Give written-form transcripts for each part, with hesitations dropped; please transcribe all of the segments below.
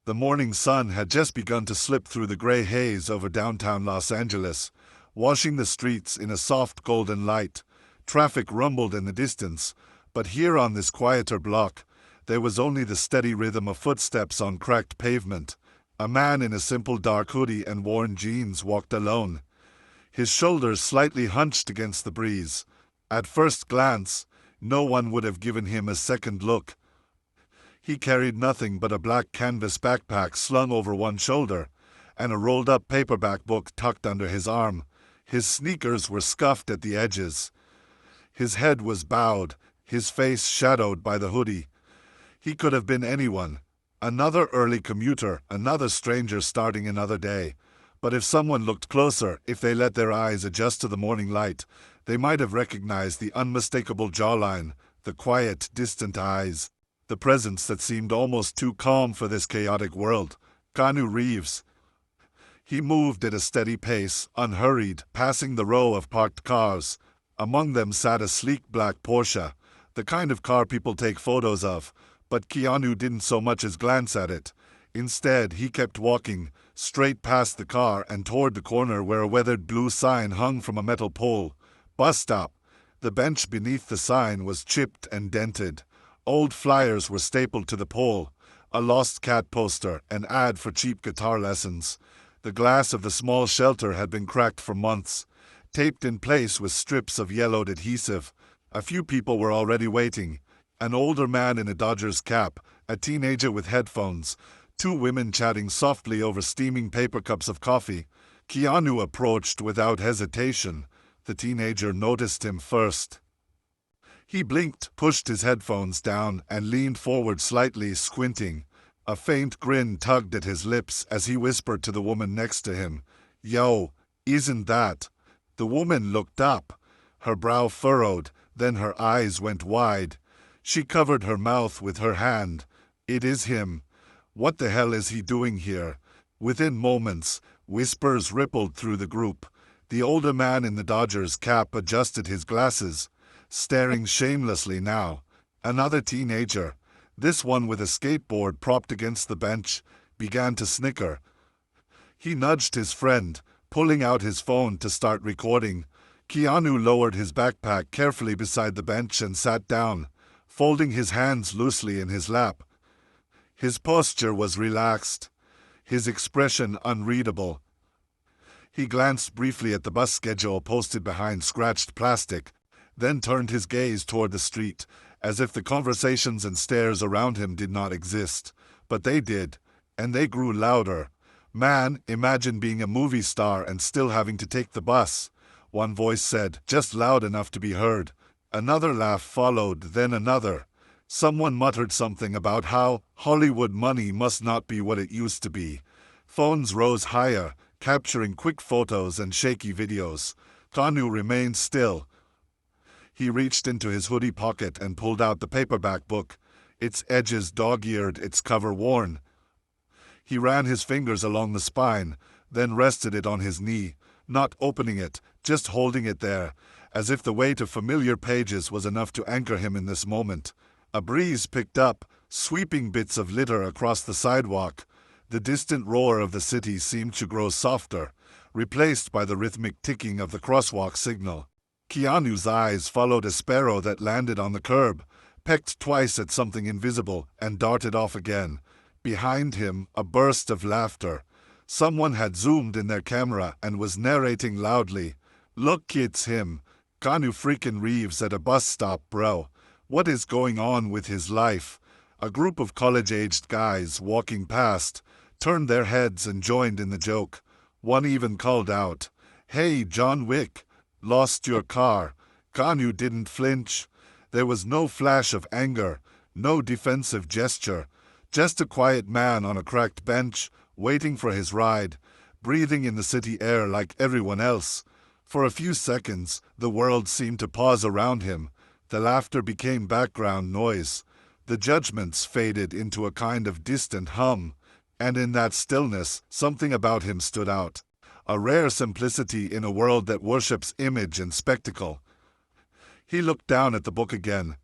The morning sun had just begun to slip through the gray haze over downtown Los Angeles, washing the streets in a soft golden light. Traffic rumbled in the distance, but here on this quieter block, there was only the steady rhythm of footsteps on cracked pavement. A man in a simple dark hoodie and worn jeans walked alone, his shoulders slightly hunched against the breeze. At first glance, no one would have given him a second look. He carried nothing but a black canvas backpack slung over one shoulder, and a rolled-up paperback book tucked under his arm. His sneakers were scuffed at the edges. His head was bowed, his face shadowed by the hoodie. He could have been anyone. Another early commuter, another stranger starting another day. But if someone looked closer, if they let their eyes adjust to the morning light, they might have recognized the unmistakable jawline, the quiet, distant eyes, the presence that seemed almost too calm for this chaotic world. Keanu Reeves. He moved at a steady pace, unhurried, passing the row of parked cars. Among them sat a sleek black Porsche, the kind of car people take photos of, but Keanu didn't so much as glance at it. Instead, he kept walking, straight past the car and toward the corner where a weathered blue sign hung from a metal pole. Bus stop. The bench beneath the sign was chipped and dented. Old flyers were stapled to the pole, a lost cat poster, an ad for cheap guitar lessons. The glass of the small shelter had been cracked for months, taped in place with strips of yellowed adhesive. A few people were already waiting. An older man in a Dodgers cap, a teenager with headphones, two women chatting softly over steaming paper cups of coffee. Keanu approached without hesitation. The teenager noticed him first. He blinked, pushed his headphones down, and leaned forward slightly, squinting. A faint grin tugged at his lips as he whispered to the woman next to him, "Yo, isn't that?" The woman looked up, her brow furrowed, then her eyes went wide. She covered her mouth with her hand. "It is him. What the hell is he doing here?" Within moments, whispers rippled through the group. The older man in the Dodgers cap adjusted his glasses, staring shamelessly now. Another teenager, this one with a skateboard propped against the bench, began to snicker. He nudged his friend, pulling out his phone to start recording. Keanu lowered his backpack carefully beside the bench and sat down, folding his hands loosely in his lap. His posture was relaxed, his expression unreadable. He glanced briefly at the bus schedule posted behind scratched plastic, then turned his gaze toward the street, as if the conversations and stares around him did not exist. But they did, and they grew louder. "Man, imagine being a movie star and still having to take the bus," one voice said, just loud enough to be heard. Another laugh followed, then another. Someone muttered something about how Hollywood money must not be what it used to be. Phones rose higher, capturing quick photos and shaky videos. Keanu remained still. He reached into his hoodie pocket and pulled out the paperback book, its edges dog-eared, its cover worn. He ran his fingers along the spine, then rested it on his knee, not opening it, just holding it there, as if the weight of familiar pages was enough to anchor him in this moment. A breeze picked up, sweeping bits of litter across the sidewalk. The distant roar of the city seemed to grow softer, replaced by the rhythmic ticking of the crosswalk signal. Keanu's eyes followed a sparrow that landed on the curb, pecked twice at something invisible, and darted off again. Behind him, a burst of laughter. Someone had zoomed in their camera and was narrating loudly. "Look, it's him. Keanu freaking Reeves at a bus stop, bro. What is going on with his life?" A group of college-aged guys walking past turned their heads and joined in the joke. One even called out, "Hey, John Wick, lost your car." Keanu didn't flinch. There was no flash of anger, no defensive gesture, just a quiet man on a cracked bench, waiting for his ride, breathing in the city air like everyone else. For a few seconds, the world seemed to pause around him. The laughter became background noise. The judgments faded into a kind of distant hum. And in that stillness, something about him stood out. A rare simplicity in a world that worships image and spectacle. He looked down at the book again,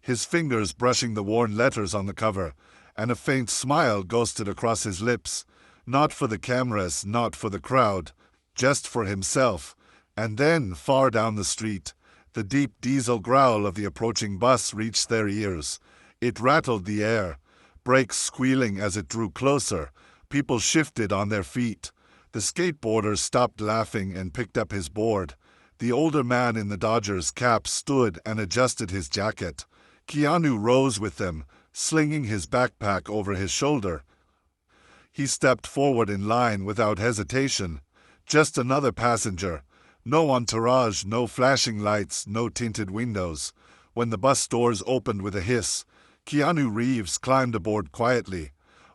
his fingers brushing the worn letters on the cover, and a faint smile ghosted across his lips. Not for the cameras, not for the crowd, just for himself. And then, far down the street, the deep diesel growl of the approaching bus reached their ears. It rattled the air, brakes squealing as it drew closer. People shifted on their feet. The skateboarder stopped laughing and picked up his board. The older man in the Dodgers cap stood and adjusted his jacket. Keanu rose with them, slinging his backpack over his shoulder. He stepped forward in line without hesitation. Just another passenger. No entourage, no flashing lights, no tinted windows. When the bus doors opened with a hiss, Keanu Reeves climbed aboard quietly,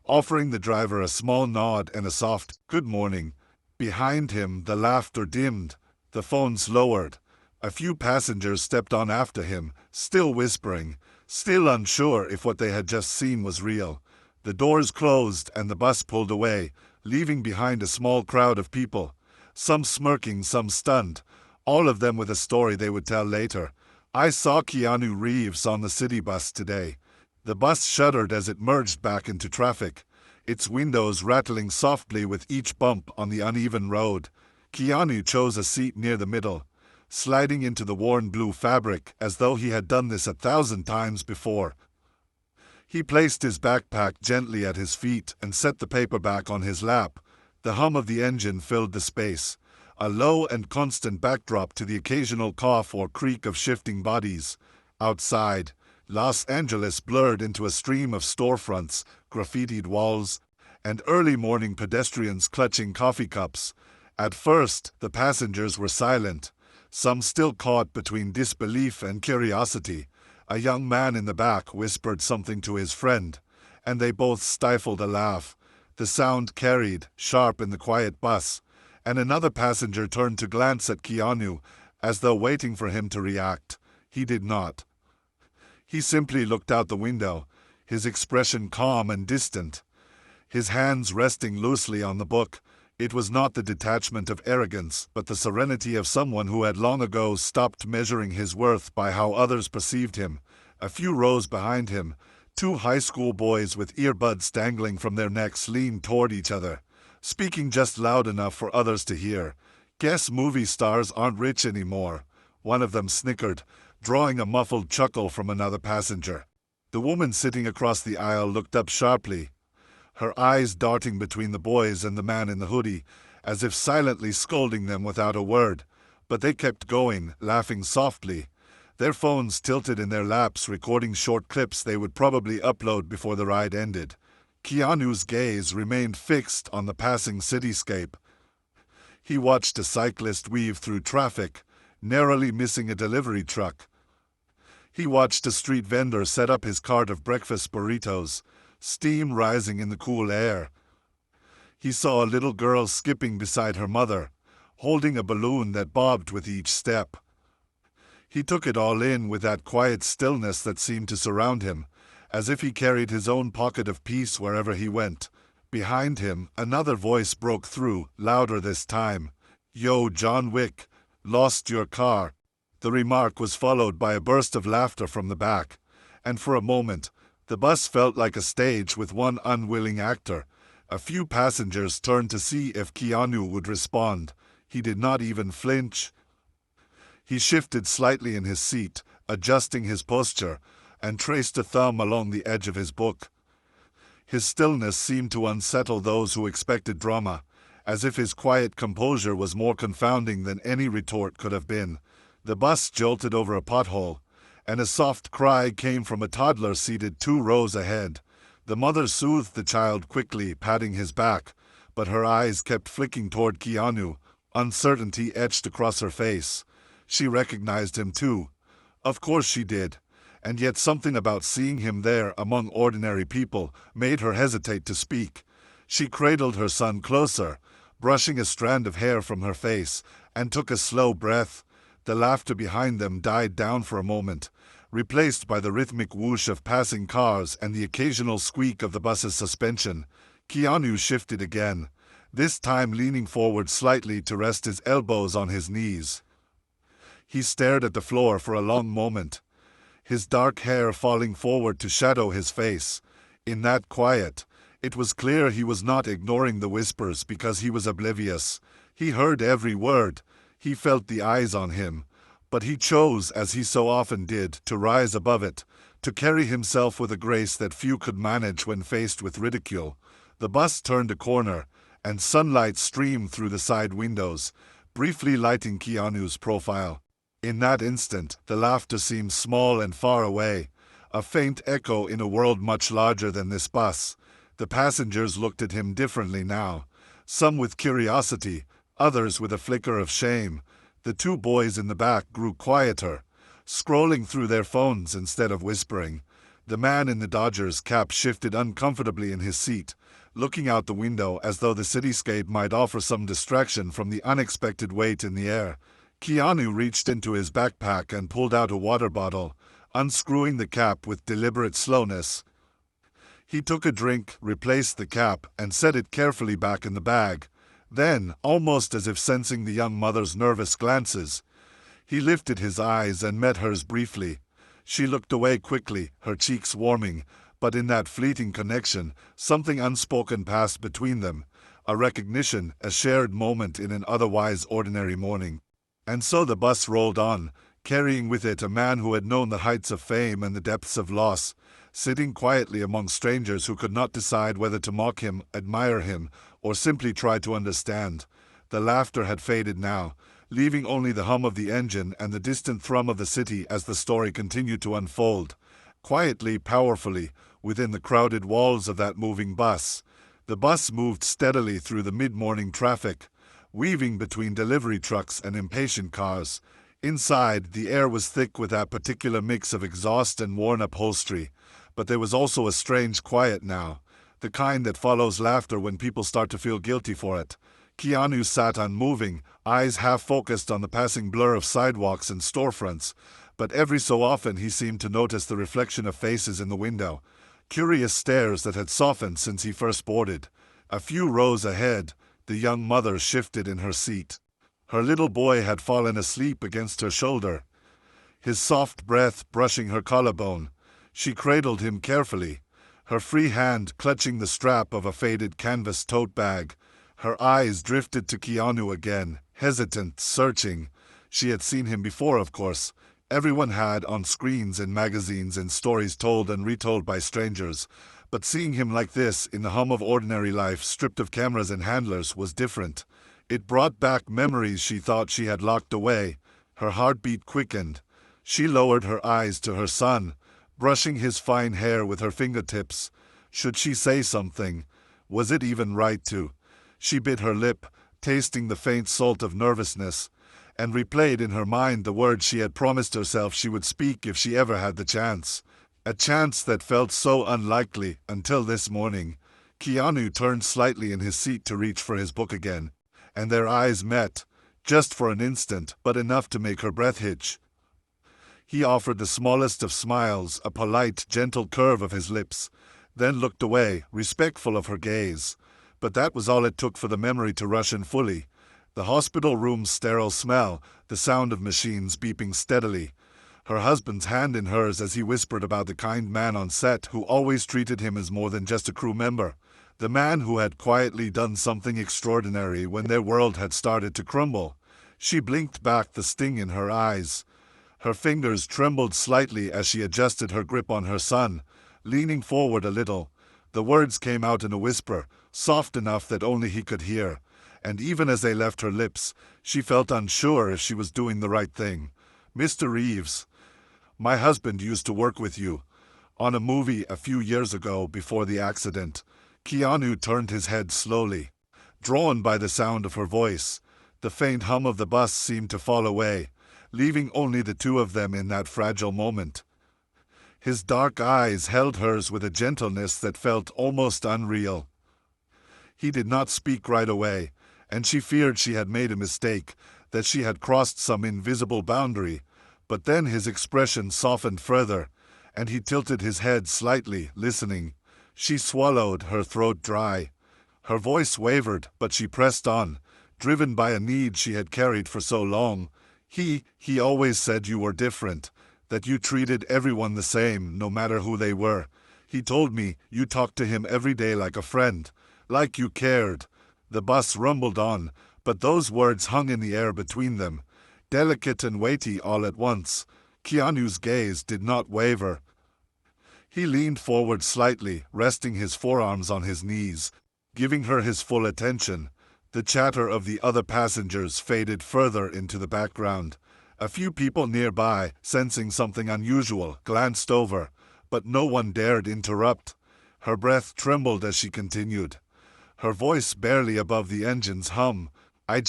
offering the driver a small nod and a soft, "Good morning." Behind him, the laughter dimmed, the phones lowered. A few passengers stepped on after him, still whispering, still unsure if what they had just seen was real. The doors closed and the bus pulled away, leaving behind a small crowd of people. Some smirking, some stunned, all of them with a story they would tell later. I saw Keanu Reeves on the city bus today. The bus shuddered as it merged back into traffic, its windows rattling softly with each bump on the uneven road. Keanu chose a seat near the middle, sliding into the worn blue fabric as though he had done this 1,000 times before. He placed his backpack gently at his feet and set the paperback on his lap. The hum of the engine filled the space, a low and constant backdrop to the occasional cough or creak of shifting bodies. Outside, Los Angeles blurred into a stream of storefronts, graffitied walls, and early morning pedestrians clutching coffee cups. At first, the passengers were silent, some still caught between disbelief and curiosity. A young man in the back whispered something to his friend, and they both stifled a laugh. The sound carried, sharp in the quiet bus, and another passenger turned to glance at Keanu, as though waiting for him to react. He did not. He simply looked out the window, his expression calm and distant, his hands resting loosely on the book. It was not the detachment of arrogance, but the serenity of someone who had long ago stopped measuring his worth by how others perceived him. A few rows behind him, two high school boys with earbuds dangling from their necks leaned toward each other, speaking just loud enough for others to hear. "Guess movie stars aren't rich anymore," one of them snickered, drawing a muffled chuckle from another passenger. The woman sitting across the aisle looked up sharply, her eyes darting between the boys and the man in the hoodie, as if silently scolding them without a word. But they kept going, laughing softly, their phones tilted in their laps, recording short clips they would probably upload before the ride ended. Keanu's gaze remained fixed on the passing cityscape. He watched a cyclist weave through traffic, narrowly missing a delivery truck. He watched a street vendor set up his cart of breakfast burritos, steam rising in the cool air. He saw a little girl skipping beside her mother, holding a balloon that bobbed with each step. He took it all in with that quiet stillness that seemed to surround him, as if he carried his own pocket of peace wherever he went. Behind him, another voice broke through, louder this time. "Yo, John Wick, lost your car." The remark was followed by a burst of laughter from the back, and for a moment, the bus felt like a stage with one unwilling actor. A few passengers turned to see if Keanu would respond. He did not even flinch. He shifted slightly in his seat, adjusting his posture, and traced a thumb along the edge of his book. His stillness seemed to unsettle those who expected drama, as if his quiet composure was more confounding than any retort could have been. The bus jolted over a pothole, and a soft cry came from a toddler seated 2 rows ahead. The mother soothed the child quickly, patting his back, but her eyes kept flicking toward Keanu, uncertainty etched across her face. She recognized him too. Of course she did, and yet something about seeing him there among ordinary people made her hesitate to speak. She cradled her son closer, brushing a strand of hair from her face, and took a slow breath. The laughter behind them died down for a moment, replaced by the rhythmic whoosh of passing cars and the occasional squeak of the bus's suspension. Keanu shifted again, this time leaning forward slightly to rest his elbows on his knees. He stared at the floor for a long moment, his dark hair falling forward to shadow his face. In that quiet, it was clear he was not ignoring the whispers because he was oblivious. He heard every word. He felt the eyes on him. But he chose, as he so often did, to rise above it, to carry himself with a grace that few could manage when faced with ridicule. The bus turned a corner, and sunlight streamed through the side windows, briefly lighting Keanu's profile. In that instant, the laughter seemed small and far away, a faint echo in a world much larger than this bus. The passengers looked at him differently now, some with curiosity, others with a flicker of shame. The two boys in the back grew quieter, scrolling through their phones instead of whispering. The man in the Dodgers cap shifted uncomfortably in his seat, looking out the window as though the cityscape might offer some distraction from the unexpected weight in the air. Keanu reached into his backpack and pulled out a water bottle, unscrewing the cap with deliberate slowness. He took a drink, replaced the cap, and set it carefully back in the bag. Then, almost as if sensing the young mother's nervous glances, he lifted his eyes and met hers briefly. She looked away quickly, her cheeks warming, but in that fleeting connection, something unspoken passed between them, a recognition, a shared moment in an otherwise ordinary morning. And so the bus rolled on, carrying with it a man who had known the heights of fame and the depths of loss, sitting quietly among strangers who could not decide whether to mock him, admire him, or simply try to understand. The laughter had faded now, leaving only the hum of the engine and the distant thrum of the city as the story continued to unfold. Quietly, powerfully, within the crowded walls of that moving bus, the bus moved steadily through the mid-morning traffic, weaving between delivery trucks and impatient cars. Inside, the air was thick with that particular mix of exhaust and worn upholstery, but there was also a strange quiet now, the kind that follows laughter when people start to feel guilty for it. Keanu sat unmoving, eyes half-focused on the passing blur of sidewalks and storefronts, but every so often he seemed to notice the reflection of faces in the window, curious stares that had softened since he first boarded. A few rows ahead, the young mother shifted in her seat. Her little boy had fallen asleep against her shoulder, his soft breath brushing her collarbone. She cradled him carefully, her free hand clutching the strap of a faded canvas tote bag. Her eyes drifted to Keanu again, hesitant, searching. She had seen him before, of course. Everyone had, on screens and magazines and stories told and retold by strangers. But seeing him like this, in the hum of ordinary life, stripped of cameras and handlers, was different. It brought back memories she thought she had locked away. Her heartbeat quickened. She lowered her eyes to her son, brushing his fine hair with her fingertips. Should she say something? Was it even right to? She bit her lip, tasting the faint salt of nervousness, and replayed in her mind the words she had promised herself she would speak if she ever had the chance. A chance that felt so unlikely until this morning. Keanu turned slightly in his seat to reach for his book again, and their eyes met, just for an instant, but enough to make her breath hitch. He offered the smallest of smiles, a polite, gentle curve of his lips, then looked away, respectful of her gaze. But that was all it took for the memory to rush in fully. The hospital room's sterile smell, the sound of machines beeping steadily, her husband's hand in hers as he whispered about the kind man on set who always treated him as more than just a crew member, the man who had quietly done something extraordinary when their world had started to crumble. She blinked back, the sting in her eyes. Her fingers trembled slightly as she adjusted her grip on her son, leaning forward a little. The words came out in a whisper, soft enough that only he could hear, and even as they left her lips, she felt unsure if she was doing the right thing. "Mr. Reeves, my husband used to work with you on a movie a few years ago before the accident." Keanu turned his head slowly, drawn by the sound of her voice. The faint hum of the bus seemed to fall away, leaving only the two of them in that fragile moment. His dark eyes held hers with a gentleness that felt almost unreal. He did not speak right away, and she feared she had made a mistake, that she had crossed some invisible boundary. But then his expression softened further, and he tilted his head slightly, listening. She swallowed, her throat dry. Her voice wavered, but she pressed on, driven by a need she had carried for so long. He always said you were different, that you treated everyone the same, no matter who they were. He told me you talked to him every day like a friend, like you cared. The bus rumbled on, but those words hung in the air between them, delicate and weighty all at once. Keanu's gaze did not waver. He leaned forward slightly, resting his forearms on his knees, giving her his full attention. The chatter of the other passengers faded further into the background. A few people nearby, sensing something unusual, glanced over, but no one dared interrupt. Her breath trembled as she continued, her voice barely above the engine's hum. I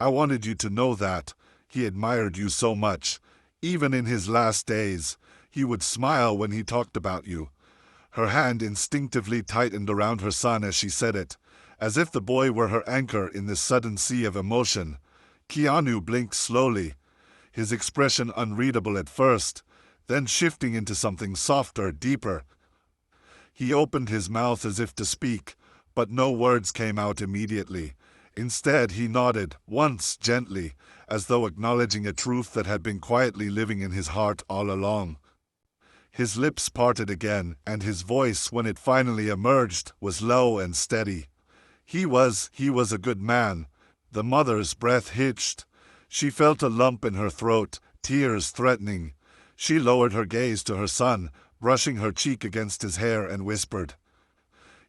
wanted you to know that. He admired you so much. Even in his last days, he would smile when he talked about you. Her hand instinctively tightened around her son as she said it, as if the boy were her anchor in this sudden sea of emotion. Keanu blinked slowly, his expression unreadable at first, then shifting into something softer, deeper. He opened his mouth as if to speak, but no words came out immediately. Instead, he nodded, once gently, as though acknowledging a truth that had been quietly living in his heart all along. His lips parted again, and his voice, when it finally emerged, was low and steady. He was a good man. The mother's breath hitched. She felt a lump in her throat, tears threatening. She lowered her gaze to her son, brushing her cheek against his hair, and whispered,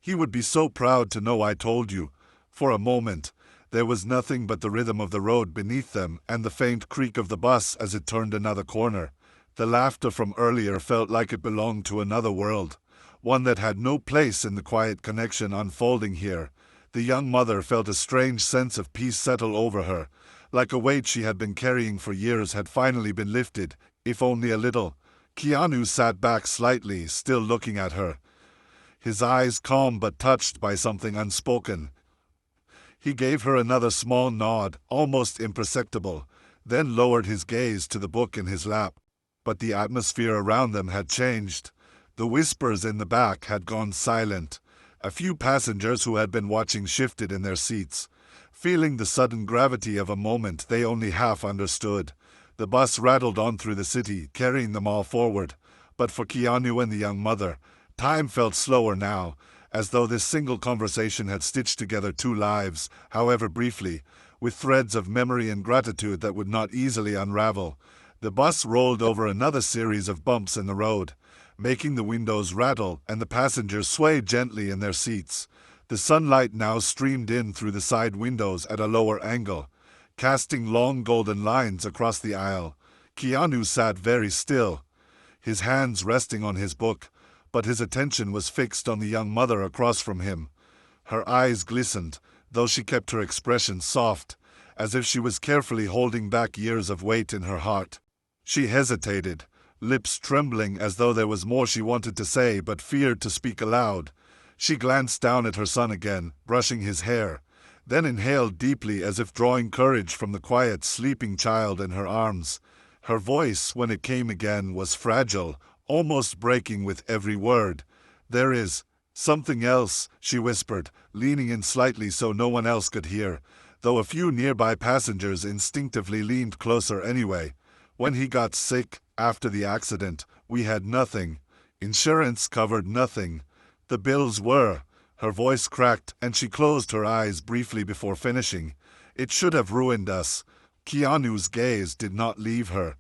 "He would be so proud to know I told you." For a moment, there was nothing but the rhythm of the road beneath them and the faint creak of the bus as it turned another corner. The laughter from earlier felt like it belonged to another world, one that had no place in the quiet connection unfolding here. The young mother felt a strange sense of peace settle over her, like a weight she had been carrying for years had finally been lifted, if only a little. Keanu sat back slightly, still looking at her, his eyes calm but touched by something unspoken. He gave her another small nod, almost imperceptible, then lowered his gaze to the book in his lap. But the atmosphere around them had changed. The whispers in the back had gone silent. A few passengers who had been watching shifted in their seats, feeling the sudden gravity of a moment they only half understood. The bus rattled on through the city, carrying them all forward. But for Keanu and the young mother, time felt slower now, as though this single conversation had stitched together two lives, however briefly, with threads of memory and gratitude that would not easily unravel. The bus rolled over another series of bumps in the road, making the windows rattle and the passengers sway gently in their seats. The sunlight now streamed in through the side windows at a lower angle, casting long golden lines across the aisle. Keanu sat very still, his hands resting on his book, but his attention was fixed on the young mother across from him. Her eyes glistened, though she kept her expression soft, as if she was carefully holding back years of weight in her heart. She hesitated, lips trembling as though there was more she wanted to say but feared to speak aloud. She glanced down at her son again, brushing his hair, then inhaled deeply as if drawing courage from the quiet, sleeping child in her arms. Her voice, when it came again, was fragile, almost breaking with every word. "There is something else," she whispered, leaning in slightly so no one else could hear, though a few nearby passengers instinctively leaned closer anyway. "When he got sick, after the accident, we had nothing. Insurance covered nothing. The bills were—" Her voice cracked, and she closed her eyes briefly before finishing. "It should have ruined us." Keanu's gaze did not leave her.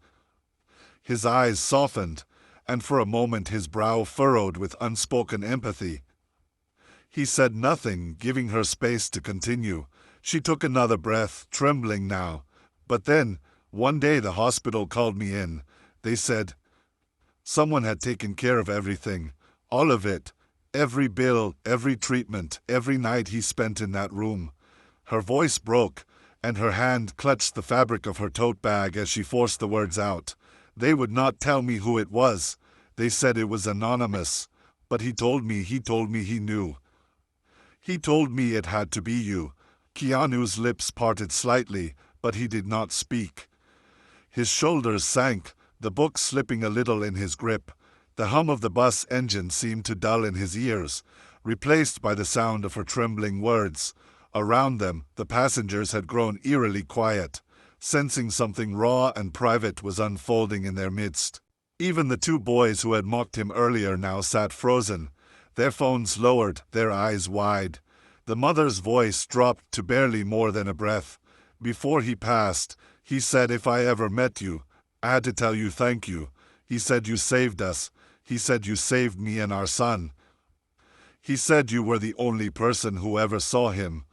His eyes softened, and for a moment his brow furrowed with unspoken empathy. He said nothing, giving her space to continue. She took another breath, trembling now. "But then, one day the hospital called me in. They said someone had taken care of everything, all of it. Every bill, every treatment, every night he spent in that room." Her voice broke, and her hand clutched the fabric of her tote bag as she forced the words out. "They would not tell me who it was. They said it was anonymous. But he told me he knew. He told me it had to be you." Keanu's lips parted slightly, but he did not speak. His shoulders sank, the book slipping a little in his grip. The hum of the bus engine seemed to dull in his ears, replaced by the sound of her trembling words. Around them, the passengers had grown eerily quiet, sensing something raw and private was unfolding in their midst. Even the two boys who had mocked him earlier now sat frozen, their phones lowered, their eyes wide. The mother's voice dropped to barely more than a breath. Before he passed, he said, "If I ever met you, I had to tell you thank you. He said you saved us. He said you saved me and our son. He said you were the only person who ever saw him."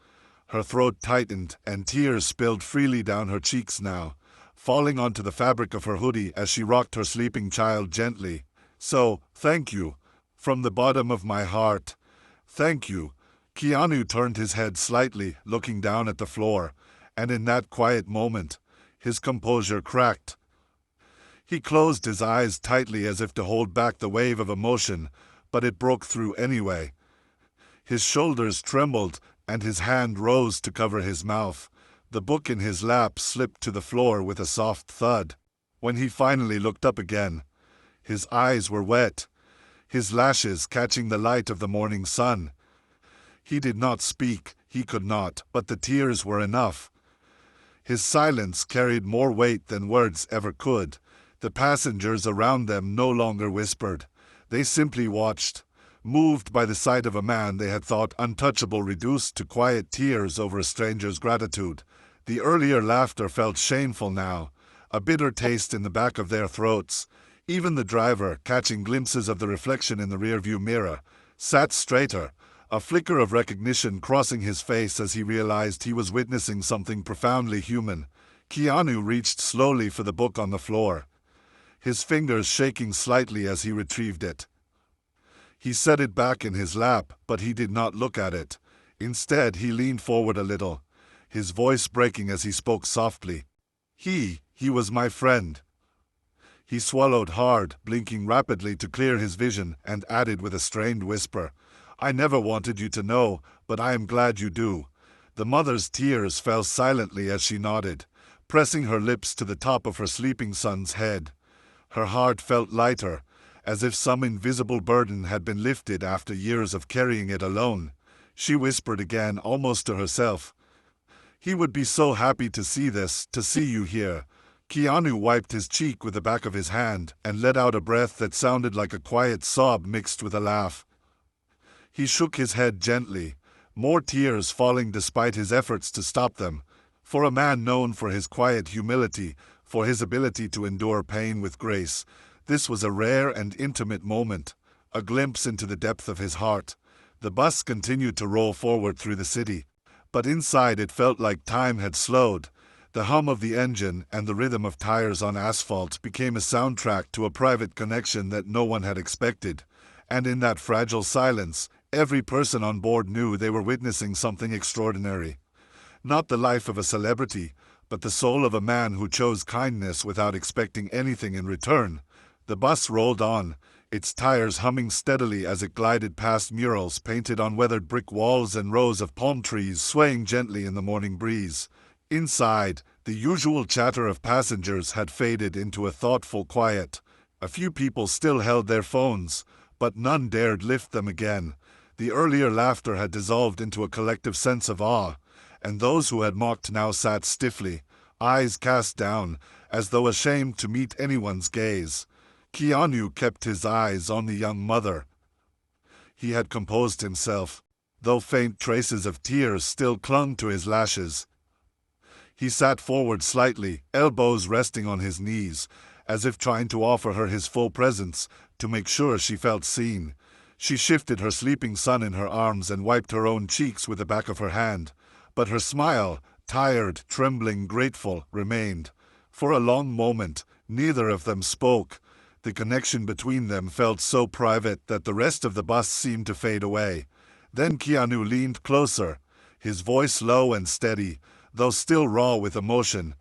Her throat tightened, and tears spilled freely down her cheeks now, falling onto the fabric of her hoodie as she rocked her sleeping child gently. "So, thank you. From the bottom of my heart. Thank you." Keanu turned his head slightly, looking down at the floor, and in that quiet moment, his composure cracked. He closed his eyes tightly as if to hold back the wave of emotion, but it broke through anyway. His shoulders trembled, and his hand rose to cover his mouth. The book in his lap slipped to the floor with a soft thud. When he finally looked up again, his eyes were wet, his lashes catching the light of the morning sun. He did not speak, he could not, but the tears were enough. His silence carried more weight than words ever could. The passengers around them no longer whispered. They simply watched, moved by the sight of a man they had thought untouchable reduced to quiet tears over a stranger's gratitude. The earlier laughter felt shameful now, a bitter taste in the back of their throats. Even the driver, catching glimpses of the reflection in the rearview mirror, sat straighter, a flicker of recognition crossing his face as he realized he was witnessing something profoundly human. Keanu reached slowly for the book on the floor, his fingers shaking slightly as he retrieved it. He set it back in his lap, but he did not look at it. Instead, he leaned forward a little, his voice breaking as he spoke softly. He was my friend." He swallowed hard, blinking rapidly to clear his vision, and added with a strained whisper, "I never wanted you to know, but I am glad you do." The mother's tears fell silently as she nodded, pressing her lips to the top of her sleeping son's head. Her heart felt lighter, as if some invisible burden had been lifted after years of carrying it alone. She whispered again, almost to herself, "He would be so happy to see this, to see you here." Keanu wiped his cheek with the back of his hand and let out a breath that sounded like a quiet sob mixed with a laugh. He shook his head gently, more tears falling despite his efforts to stop them. For a man known for his quiet humility, for his ability to endure pain with grace, this was a rare and intimate moment, a glimpse into the depth of his heart. The bus continued to roll forward through the city, but inside it felt like time had slowed. The hum of the engine and the rhythm of tires on asphalt became a soundtrack to a private connection that no one had expected. And in that fragile silence, every person on board knew they were witnessing something extraordinary. Not the life of a celebrity, but the soul of a man who chose kindness without expecting anything in return. The bus rolled on, its tires humming steadily as it glided past murals painted on weathered brick walls and rows of palm trees swaying gently in the morning breeze. Inside, the usual chatter of passengers had faded into a thoughtful quiet. A few people still held their phones, but none dared lift them again. The earlier laughter had dissolved into a collective sense of awe, and those who had mocked now sat stiffly, eyes cast down, as though ashamed to meet anyone's gaze. Keanu kept his eyes on the young mother. He had composed himself, though faint traces of tears still clung to his lashes. He sat forward slightly, elbows resting on his knees, as if trying to offer her his full presence, to make sure she felt seen. She shifted her sleeping son in her arms and wiped her own cheeks with the back of her hand. But her smile, tired, trembling, grateful, remained. For a long moment, neither of them spoke. The connection between them felt so private that the rest of the bus seemed to fade away. Then Keanu leaned closer, his voice low and steady, though still raw with emotion.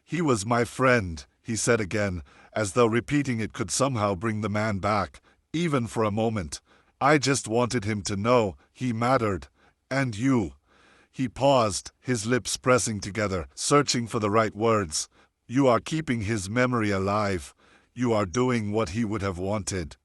"He was my friend," he said again, as though repeating it could somehow bring the man back, even for a moment. "I just wanted him to know he mattered. And you." He paused, his lips pressing together, searching for the right words. "You are keeping his memory alive. You are doing what he would have wanted."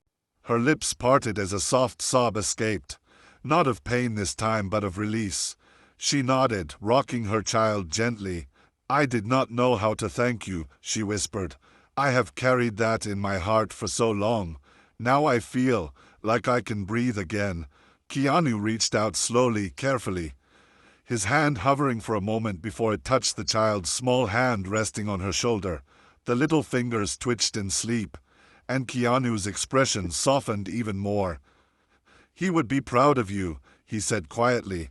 Her lips parted as a soft sob escaped, not of pain this time but of release. She nodded, rocking her child gently. "I did not know how to thank you," she whispered. I have carried that in my heart for so long. Now I feel like I can breathe again." Keanu reached out slowly, carefully, his hand hovering for a moment before it touched the child's small hand resting on her shoulder. The little fingers twitched in sleep, and Keanu's expression softened even more. "He would be proud of you," he said quietly,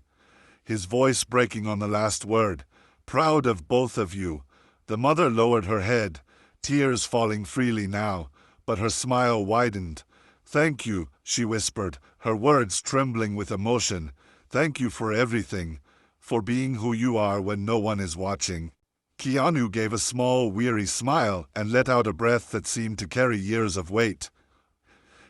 his voice breaking on the last word. "Proud of both of you." The mother lowered her head, tears falling freely now, but her smile widened. "Thank you," she whispered, her words trembling with emotion. "Thank you for everything, for being who you are when no one is watching." Keanu gave a small, weary smile and let out a breath that seemed to carry years of weight.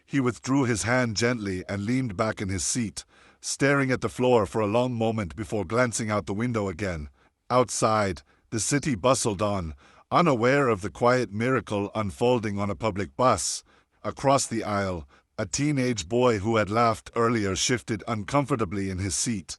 He withdrew his hand gently and leaned back in his seat, staring at the floor for a long moment before glancing out the window again. Outside, the city bustled on, unaware of the quiet miracle unfolding on a public bus. Across the aisle, a teenage boy who had laughed earlier shifted uncomfortably in his seat.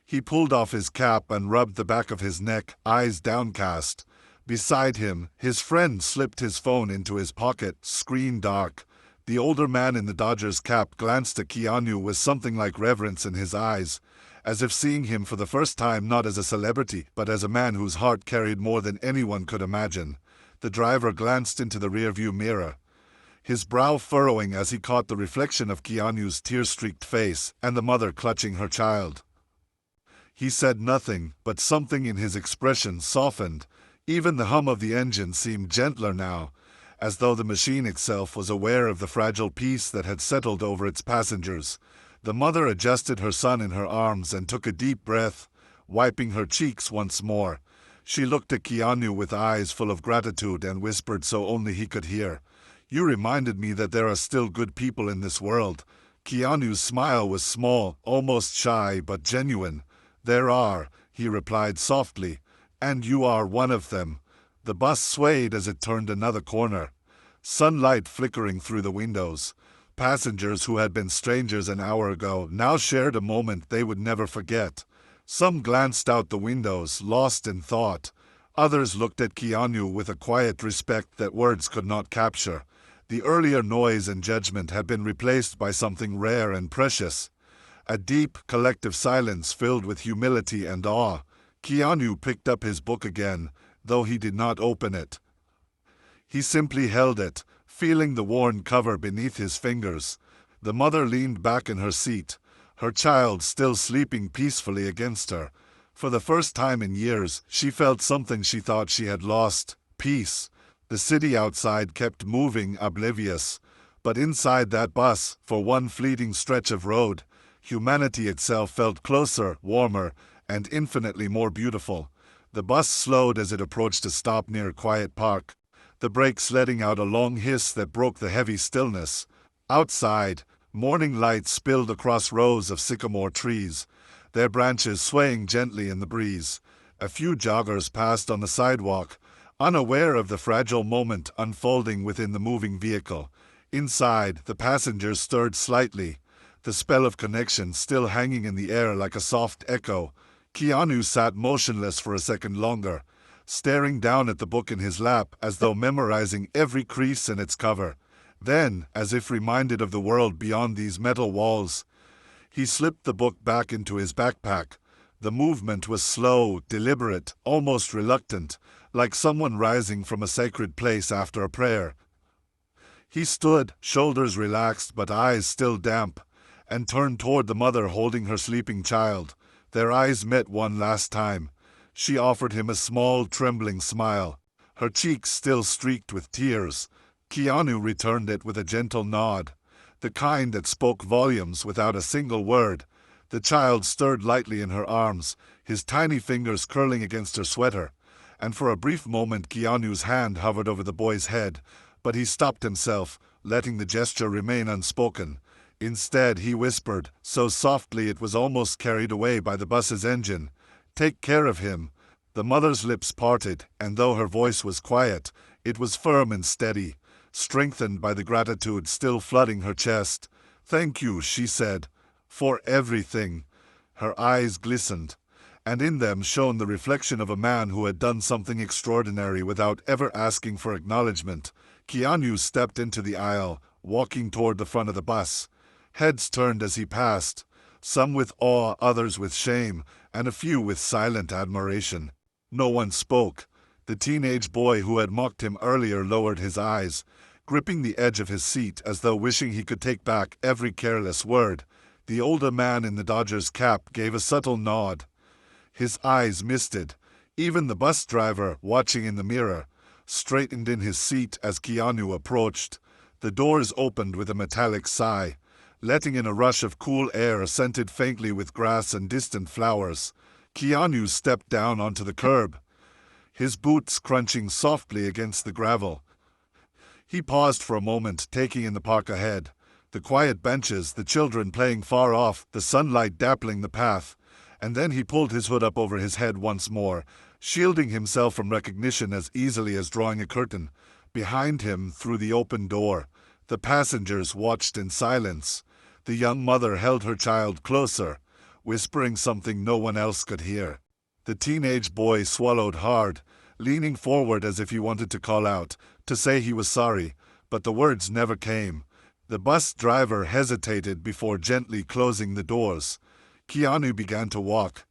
He pulled off his cap and rubbed the back of his neck, eyes downcast. Beside him, his friend slipped his phone into his pocket, screen dark. The older man in the Dodgers cap glanced at Keanu with something like reverence in his eyes, as if seeing him for the first time not as a celebrity, but as a man whose heart carried more than anyone could imagine. The driver glanced into the rearview mirror, his brow furrowing as he caught the reflection of Keanu's tear-streaked face and the mother clutching her child. He said nothing, but something in his expression softened. Even the hum of the engine seemed gentler now, as though the machine itself was aware of the fragile peace that had settled over its passengers. The mother adjusted her son in her arms and took a deep breath, wiping her cheeks once more. She looked at Keanu with eyes full of gratitude and whispered so only he could hear, "You reminded me that there are still good people in this world." Keanu's smile was small, almost shy, but genuine. "There are," he replied softly, "and you are one of them." The bus swayed as it turned another corner, sunlight flickering through the windows. Passengers who had been strangers an hour ago now shared a moment they would never forget. Some glanced out the windows, lost in thought. Others looked at Keanu with a quiet respect that words could not capture. The earlier noise and judgment had been replaced by something rare and precious. A deep, collective silence filled with humility and awe. Keanu picked up his book again, though he did not open it. He simply held it, feeling the worn cover beneath his fingers. The mother leaned back in her seat, her child still sleeping peacefully against her. For the first time in years, she felt something she thought she had lost: peace. The city outside kept moving, oblivious. But inside that bus, for one fleeting stretch of road, humanity itself felt closer, warmer, and infinitely more beautiful. The bus slowed as it approached a stop near Quiet Park, the brakes letting out a long hiss that broke the heavy stillness. Outside, morning light spilled across rows of sycamore trees, their branches swaying gently in the breeze. A few joggers passed on the sidewalk, unaware of the fragile moment unfolding within the moving vehicle. Inside, the passengers stirred slightly, the spell of connection still hanging in the air like a soft echo. Keanu sat motionless for a second longer, staring down at the book in his lap as though memorizing every crease in its cover. Then, as if reminded of the world beyond these metal walls, he slipped the book back into his backpack. The movement was slow, deliberate, almost reluctant, like someone rising from a sacred place after a prayer. He stood, shoulders relaxed but eyes still damp, and turned toward the mother holding her sleeping child. Their eyes met one last time. She offered him a small, trembling smile, her cheeks still streaked with tears. Keanu returned it with a gentle nod, the kind that spoke volumes without a single word. The child stirred lightly in her arms, his tiny fingers curling against her sweater, and for a brief moment Keanu's hand hovered over the boy's head, but he stopped himself, letting the gesture remain unspoken. Instead, he whispered, so softly it was almost carried away by the bus's engine, "Take care of him." The mother's lips parted, and though her voice was quiet, it was firm and steady, strengthened by the gratitude still flooding her chest. "Thank you," she said, "for everything." Her eyes glistened, and in them shone the reflection of a man who had done something extraordinary without ever asking for acknowledgement. Keanu stepped into the aisle, walking toward the front of the bus. Heads turned as he passed, some with awe, others with shame, and a few with silent admiration. No one spoke. The teenage boy who had mocked him earlier lowered his eyes, gripping the edge of his seat as though wishing he could take back every careless word. The older man in the Dodgers cap gave a subtle nod. His eyes misted. Even the bus driver, watching in the mirror, straightened in his seat as Keanu approached. The doors opened with a metallic sigh, letting in a rush of cool air scented faintly with grass and distant flowers. Keanu stepped down onto the curb, his boots crunching softly against the gravel. He paused for a moment, taking in the park ahead. The quiet benches, the children playing far off, the sunlight dappling the path. And then he pulled his hood up over his head once more, shielding himself from recognition as easily as drawing a curtain. Behind him, through the open door, the passengers watched in silence. The young mother held her child closer, whispering something no one else could hear. The teenage boy swallowed hard, leaning forward as if he wanted to call out, to say he was sorry, but the words never came. The bus driver hesitated before gently closing the doors. Keanu began to walk,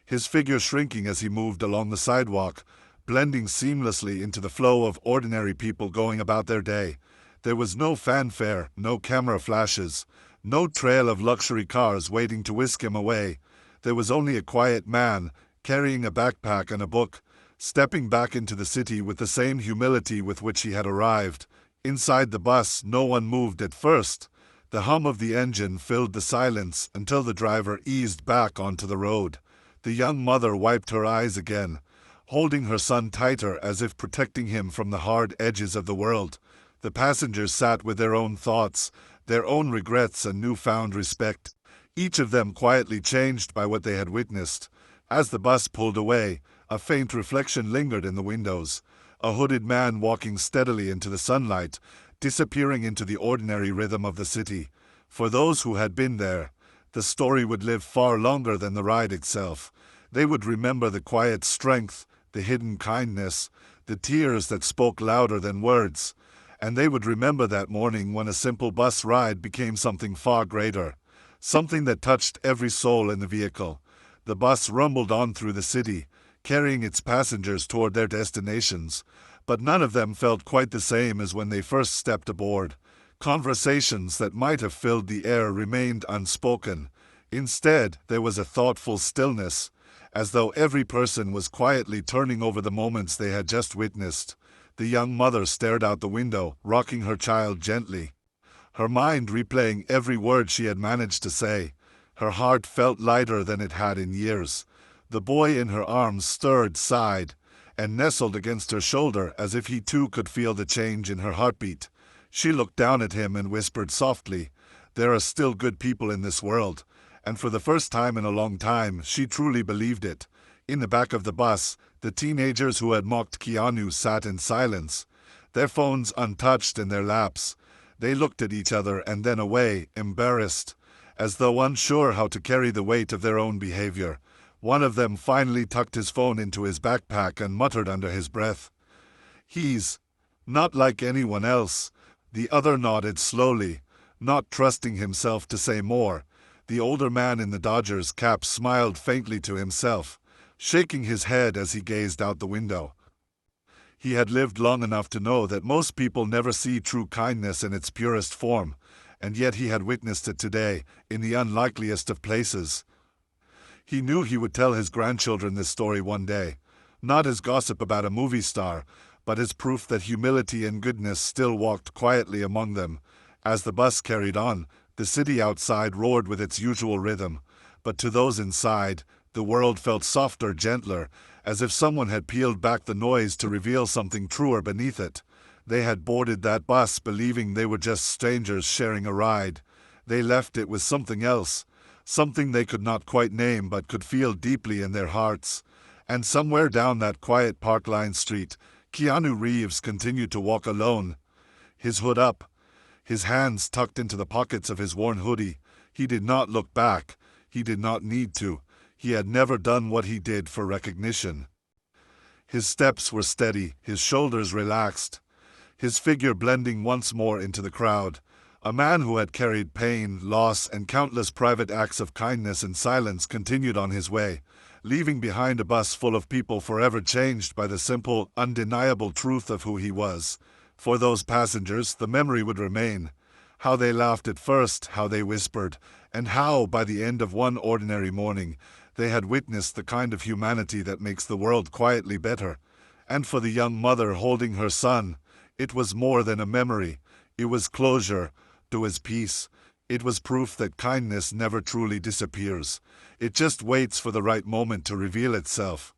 his figure shrinking as he moved along the sidewalk, blending seamlessly into the flow of ordinary people going about their day. There was no fanfare, no camera flashes, no trail of luxury cars waiting to whisk him away. There was only a quiet man, carrying a backpack and a book, stepping back into the city with the same humility with which he had arrived. Inside the bus, no one moved at first. The hum of the engine filled the silence until the driver eased back onto the road. The young mother wiped her eyes again, holding her son tighter as if protecting him from the hard edges of the world. The passengers sat with their own thoughts, their own regrets and newfound respect, each of them quietly changed by what they had witnessed. As the bus pulled away, a faint reflection lingered in the windows. A hooded man walking steadily into the sunlight, disappearing into the ordinary rhythm of the city. For those who had been there, the story would live far longer than the ride itself. They would remember the quiet strength, the hidden kindness, the tears that spoke louder than words. And they would remember that morning when a simple bus ride became something far greater, something that touched every soul in the vehicle. The bus rumbled on through the city, carrying its passengers toward their destinations, but none of them felt quite the same as when they first stepped aboard. Conversations that might have filled the air remained unspoken. Instead, there was a thoughtful stillness, as though every person was quietly turning over the moments they had just witnessed. The young mother stared out the window, rocking her child gently, her mind replaying every word she had managed to say. Her heart felt lighter than it had in years. The boy in her arms stirred, sighed, and nestled against her shoulder as if he too could feel the change in her heartbeat. She looked down at him and whispered softly, "There are still good people in this world." And for the first time in a long time, she truly believed it. In the back of the bus, the teenagers who had mocked Keanu sat in silence, their phones untouched in their laps. They looked at each other and then away, embarrassed, as though unsure how to carry the weight of their own behavior. One of them finally tucked his phone into his backpack and muttered under his breath, "He's not like anyone else." The other nodded slowly, not trusting himself to say more. The older man in the Dodgers cap smiled faintly to himself, shaking his head as he gazed out the window. He had lived long enough to know that most people never see true kindness in its purest form, and yet he had witnessed it today, in the unlikeliest of places. He knew he would tell his grandchildren this story one day, not as gossip about a movie star, but as proof that humility and goodness still walked quietly among them. As the bus carried on, the city outside roared with its usual rhythm, but to those inside, the world felt softer, gentler, as if someone had peeled back the noise to reveal something truer beneath it. They had boarded that bus believing they were just strangers sharing a ride. They left it with something else, something they could not quite name but could feel deeply in their hearts. And somewhere down that quiet park-lined street, Keanu Reeves continued to walk alone, his hood up, his hands tucked into the pockets of his worn hoodie. He did not look back. He did not need to. He had never done what he did for recognition. His steps were steady, his shoulders relaxed, his figure blending once more into the crowd. A man who had carried pain, loss, and countless private acts of kindness and silence continued on his way, leaving behind a bus full of people forever changed by the simple, undeniable truth of who he was. For those passengers, the memory would remain. How they laughed at first, how they whispered, and how, by the end of one ordinary morning, they had witnessed the kind of humanity that makes the world quietly better. And for the young mother holding her son, it was more than a memory. It was closure to his peace. It was proof that kindness never truly disappears. It just waits for the right moment to reveal itself.